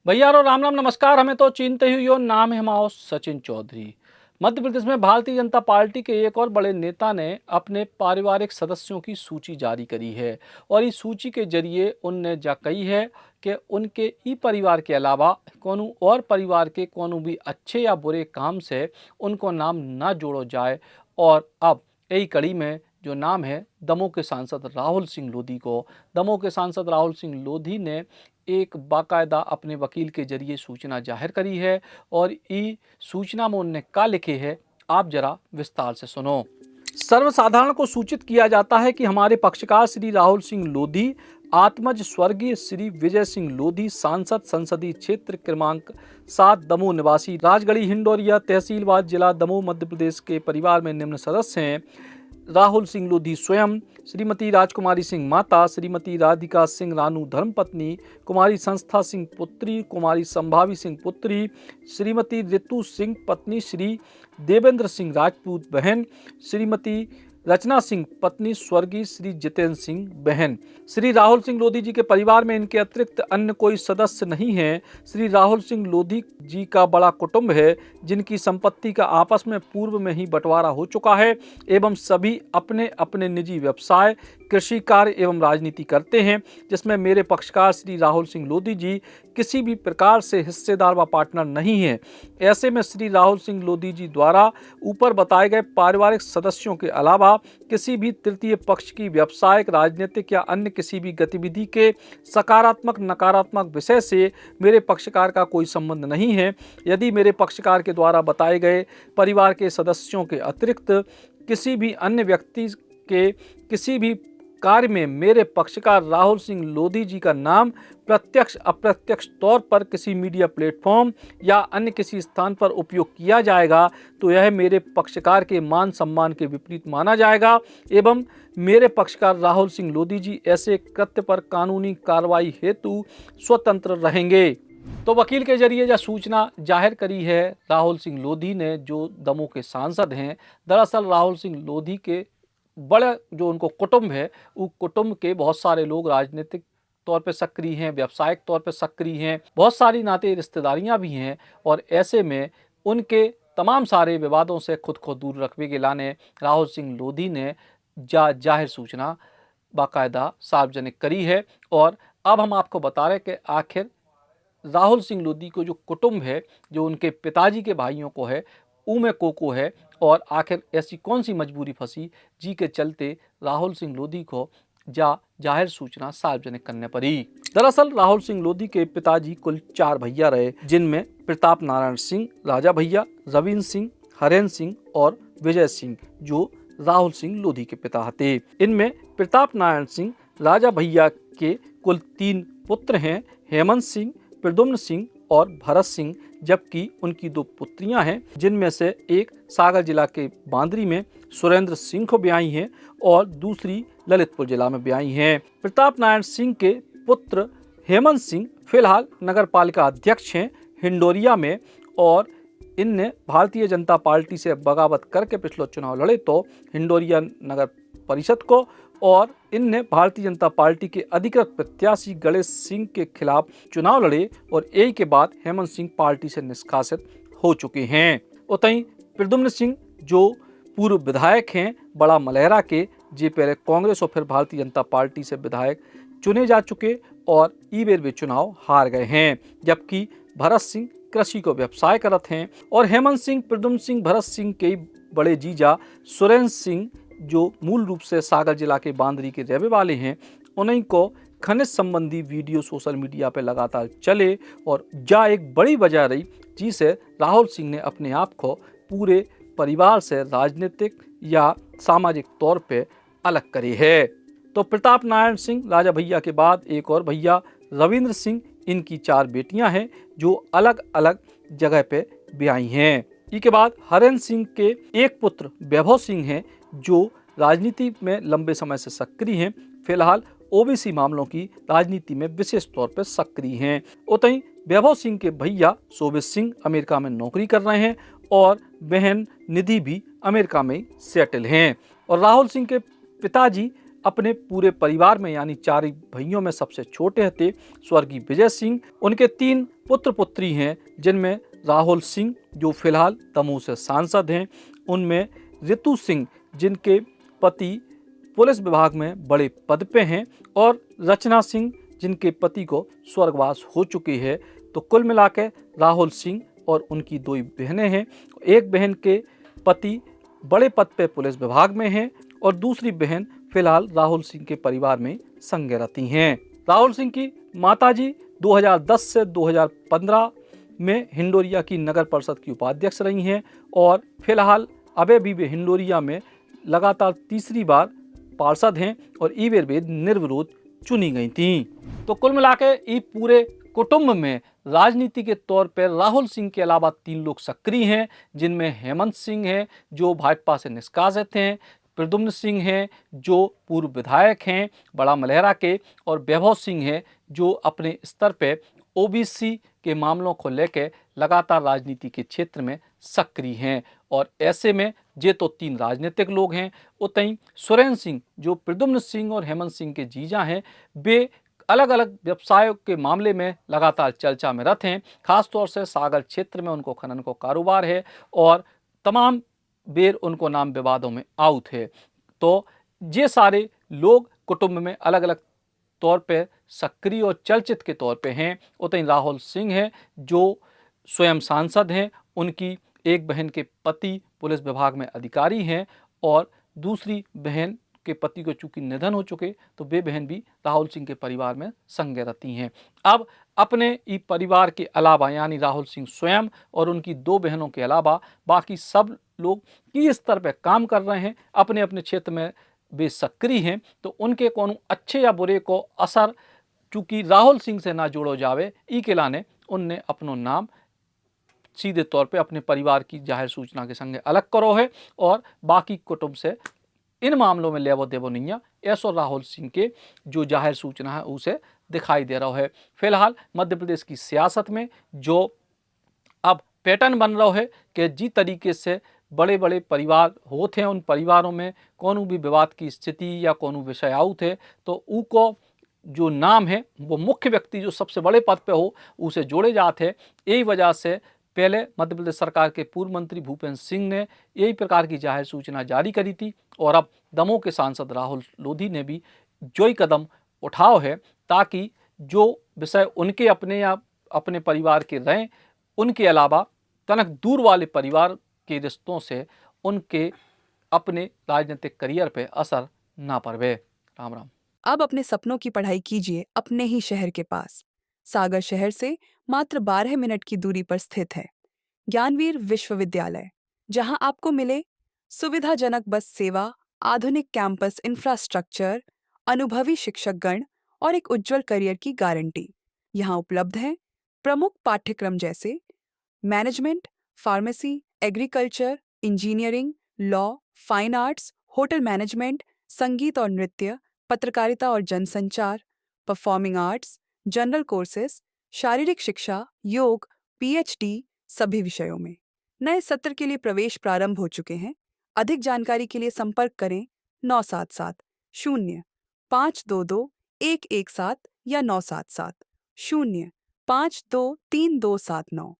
भैया रो राम राम नमस्कार। हमें तो चिंते ही यो नाम है हमारा सचिन चौधरी। मध्य प्रदेश में भारतीय जनता पार्टी के एक और बड़े नेता ने अपने पारिवारिक सदस्यों की सूची जारी करी है और इस सूची के जरिए उनने जा कही है कि उनके ई परिवार के अलावा कोनो और परिवार के कोनो भी अच्छे या बुरे काम से उनको नाम ना जोड़ो जाए। और अब यही कड़ी में जो नाम है दमोह के सांसद राहुल सिंह लोधी को, दमोह के सांसद राहुल सिंह लोधी ने एक बाकायदा अपने वकील के जरिए सूचना जाहिर करी है और ई सूचना में उन्होंने क्या लिखे है, आप जरा विस्तार से सुनो। सर्वसाधारण को सूचित किया जाता है कि हमारे पक्षकार श्री राहुल सिंह लोधी आत्मज स्वर्गीय श्री विजय सिंह लोधी सांसद संसदीय क्षेत्र क्रमांक 7 दमोह निवासी राजगढ़ी हिंडोरिया तहसीलवाद जिला दमोह मध्य प्रदेश के परिवार में निम्न सदस्य हैं: राहुल सिंह लोधी स्वयं, श्रीमती राजकुमारी सिंह माता, श्रीमती राधिका सिंह रानू धर्मपत्नी, कुमारी संस्था सिंह पुत्री, कुमारी संभावी सिंह पुत्री, श्रीमती ऋतु सिंह पत्नी, श्री देवेंद्र सिंह राजपूत बहन, श्रीमती रचना सिंह पत्नी स्वर्गीय श्री जितेंद्र सिंह बहन। श्री राहुल सिंह लोधी जी के परिवार में इनके अतिरिक्त अन्य कोई सदस्य नहीं है। श्री राहुल सिंह लोधी जी का बड़ा कुटुंब है जिनकी संपत्ति का आपस में पूर्व में ही बंटवारा हो चुका है एवं सभी अपने अपने निजी व्यवसाय, कृषि कार्य एवं राजनीति करते हैं, जिसमें मेरे पक्षकार श्री राहुल सिंह लोधी जी किसी भी प्रकार से हिस्सेदार व पार्टनर नहीं है। ऐसे में श्री राहुल सिंह लोधी जी द्वारा ऊपर बताए गए पारिवारिक सदस्यों के अलावा किसी भी तृतीय पक्ष की व्यावसायिक, राजनीतिक या अन्य किसी भी गतिविधि के सकारात्मक नकारात्मक विषय से मेरे पक्षकार का कोई संबंध नहीं है। यदि मेरे पक्षकार के द्वारा बताए गए परिवार के सदस्यों के अतिरिक्त किसी भी अन्य व्यक्ति के किसी भी कार्य में मेरे पक्षकार राहुल सिंह लोधी जी का नाम प्रत्यक्ष अप्रत्यक्ष तौर पर किसी मीडिया प्लेटफॉर्म या अन्य किसी स्थान पर उपयोग किया जाएगा तो यह मेरे पक्षकार के मान सम्मान के विपरीत माना जाएगा एवं मेरे पक्षकार राहुल सिंह लोधी जी ऐसे कृत्य पर कानूनी कार्रवाई हेतु स्वतंत्र रहेंगे। तो वकील के जरिए यह सूचना जाहिर करी है राहुल सिंह लोधी ने, जो दमोह के सांसद हैं। दरअसल राहुल सिंह लोधी के बड़े जो उनको कुटुंब है, उस कुटुंब के बहुत सारे लोग राजनीतिक तौर पे सक्रिय हैं, व्यावसायिक तौर पे सक्रिय हैं, बहुत सारी नाते रिश्तेदारियां भी हैं और ऐसे में उनके तमाम सारे विवादों से खुद को दूर रखने के लाने राहुल सिंह लोधी ने जाहिर सूचना बाकायदा सार्वजनिक करी है। और अब हम आपको बता रहे कि आखिर राहुल सिंह लोधी को जो कुटुंब है, जो उनके पिताजी के भाइयों को है, में कोको है और आखिर ऐसी कौन सी मजबूरी फंसी जी के चलते राहुल सिंह लोधी को जाहिर सूचना सार्वजनिक करने पड़ी। दरअसल राहुल सिंह लोधी के पिताजी कुल 4 भैया रहे, जिनमें प्रताप नारायण सिंह राजा भैया, रविंद्र सिंह, हरेंद्र सिंह और विजय सिंह जो राहुल सिंह लोधी के पिता थे। इनमें प्रताप नारायण सिंह राजा भैया के कुल 3 पुत्र हैं, हेमंत सिंह, प्रद्युम्न सिंह और भरत सिंह, जबकि उनकी 2 पुत्रियां हैं, जिनमें से एक सागर जिला के बांदरी में सुरेंद्र सिंह को ब्याही हैं और दूसरी ललितपुर जिला में ब्याही हैं। प्रताप नारायण सिंह के पुत्र हेमंत सिंह फिलहाल नगर पालिका अध्यक्ष हैं हिंडोरिया में और इनने भारतीय जनता पार्टी से बगावत करके पिछले चुनाव लड़े तो हिंडोरिया नगर परिषद को, और इनने भारतीय जनता पार्टी के अधिकृत प्रत्याशी गणेश सिंह के खिलाफ चुनाव लड़े और यही के बाद हेमंत सिंह पार्टी से निष्कासित हो चुके हैं। उतई प्रद्युम्न सिंह जो पूर्व विधायक हैं बड़ा मलहरा के, जे पहले कांग्रेस और फिर भारतीय जनता पार्टी से विधायक चुने जा चुके और ई बेर वे चुनाव हार गए हैं। जबकि भरत सिंह कृषि को व्यवसाय करते हैं और हेमंत सिंह, प्रद्युम्न सिंह, भरत सिंह के बड़े जीजा सुरेंद्र सिंह जो मूल रूप से सागर जिला के बांदरी के रहने वाले हैं, उन्हीं को खनिज संबंधी वीडियो सोशल मीडिया पर लगातार चले और एक बड़ी वजह रही जिसे राहुल सिंह ने अपने आप को पूरे परिवार से राजनीतिक या सामाजिक तौर पे अलग करे है। तो प्रताप नारायण सिंह राजा भैया के बाद एक और भैया रविंद्र सिंह, इनकी 4 बेटियां हैं जो अलग अलग जगह पे ब्याही हैं। इसके बाद हरेंद्र सिंह के एक पुत्र वैभव सिंह हैं जो राजनीति में लंबे समय से सक्रिय हैं, फिलहाल ओबीसी मामलों की राजनीति में विशेष तौर पर सक्रिय हैं। उतई वैभव सिंह के भैया शोभित सिंह अमेरिका में नौकरी कर रहे हैं और बहन निधि भी अमेरिका में सेटल हैं। और राहुल सिंह के पिताजी अपने पूरे परिवार में यानी 4 भाइयों में सबसे छोटे थे स्वर्गीय विजय सिंह। उनके 3 पुत्र पुत्री हैं, जिनमें राहुल सिंह जो फिलहाल दमोह से सांसद हैं, उनमें रितु सिंह जिनके पति पुलिस विभाग में बड़े पद पे हैं, और रचना सिंह जिनके पति को स्वर्गवास हो चुकी है। तो कुल मिलाकर राहुल सिंह और उनकी दो बहनें हैं। एक बहन के पति बड़े पद पे पुलिस विभाग में हैं और दूसरी बहन फिलहाल राहुल सिंह के परिवार में संग्रहती हैं। राहुल सिंह की माताजी 2010 से 2015 में हिंडोरिया की नगर परिषद की उपाध्यक्ष रही हैं और फिलहाल अबे भी वे हिंडोरिया में लगातार तीसरी बार पार्षद हैं और ई बेर वे निर्विरोध चुनी गई थीं। तो कुल मिलाकर ई पूरे कुटुंब में राजनीति के तौर पर राहुल सिंह के अलावा 3 लोग सक्रिय हैं, जिनमें हेमंत सिंह हैं जो भाजपा से निष्कासित हैं, प्रद्युम्न सिंह हैं जो पूर्व विधायक हैं बड़ा मलहरा के, और वैभव सिंह हैं जो अपने स्तर पर ओबीसी के मामलों को लेकर लगातार राजनीति के क्षेत्र में सक्रिय हैं। और ऐसे में ये तो 3 राजनीतिक लोग हैं। उतई सुरेंद्र सिंह जो प्रद्युम्न सिंह और हेमंत सिंह के जीजा हैं, वे अलग अलग व्यवसायों के मामले में लगातार चर्चा में रत हैं। खासतौर से सागर क्षेत्र में उनको खनन को कारोबार है और तमाम बेर उनको नाम विवादों में आउट है। तो ये सारे लोग कुटुंब में अलग अलग तौर पे सक्रिय और चर्चित के तौर पे हैं। उतई राहुल सिंह हैं जो स्वयं सांसद हैं, उनकी एक बहन के पति पुलिस विभाग में अधिकारी हैं और दूसरी बहन के पति को चूंकि निधन हो चुके, तो वे बहन भी राहुल सिंह के परिवार में संग्रहती हैं। अब अपने ई परिवार के अलावा यानी राहुल सिंह स्वयं और उनकी 2 बहनों के अलावा बाकी सब लोग किस स्तर पर काम कर रहे हैं, अपने अपने क्षेत्र में वे सक्रिय हैं। तो उनके कोनो अच्छे या बुरे को असर चूंकि राहुल सिंह से ना जोड़ो जावे, ई के लाने उनने अपनो नाम सीधे तौर पे अपने परिवार की जाहिर सूचना के संगे अलग करो है और बाकी कुटुंब से इन मामलों में लेवो देवो नहीं है। ऐसो राहुल सिंह के जो जाहिर सूचना है उसे दिखाई दे रहा है। फिलहाल मध्य प्रदेश की सियासत में जो अब पैटर्न बन रहा है कि जी तरीके से बड़े बड़े परिवार होते हैं, उन परिवारों में कोनो भी विवाद की स्थिति या कोनो विषय आउट है तो उको जो नाम है वो मुख्य व्यक्ति जो सबसे बड़े पद पे हो उसे जोड़े जाते हैं। यही वजह से पहले मध्य प्रदेश सरकार के पूर्व मंत्री भूपेंद्र सिंह ने यही प्रकार की जाहिर सूचना जारी करी थी और अब दमोह के सांसद राहुल लोधी ने भी जो ही कदम उठाओ है ताकि जो विषय उनके अपने या अपने परिवार के रहें, उनके अलावा तनक दूर वाले परिवार के रिश्तों से उनके अपने राजनीतिक करियर पे असर ना पड़े। राम राम। अब अपने सपनों की पढ़ाई कीजिए अपने ही शहर के पास। सागर शहर से मात्र 12 मिनट की दूरी पर स्थित है ज्ञानवीर विश्वविद्यालय, जहां आपको मिले सुविधाजनक बस सेवा, आधुनिक कैंपस इंफ्रास्ट्रक्चर, अनुभवी शिक्षकगण और एक उज्जवल करियर की गारंटी। यहां उपलब्ध हैं प्रमुख पाठ्यक्रम जैसे management, pharmacy, agriculture, engineering, law, fine arts, hotel management, संगीत और नृत्य, पत्रकारिता और जनसंचार, परफॉर्मिंग आर्ट्स, जनरल कोर्सेज, शारीरिक शिक्षा, योग, पीएचडी सभी विषयों में। नए सत्र के लिए प्रवेश प्रारंभ हो चुके हैं। अधिक जानकारी के लिए संपर्क करें 977-0-522-117 या 977-0-523-279।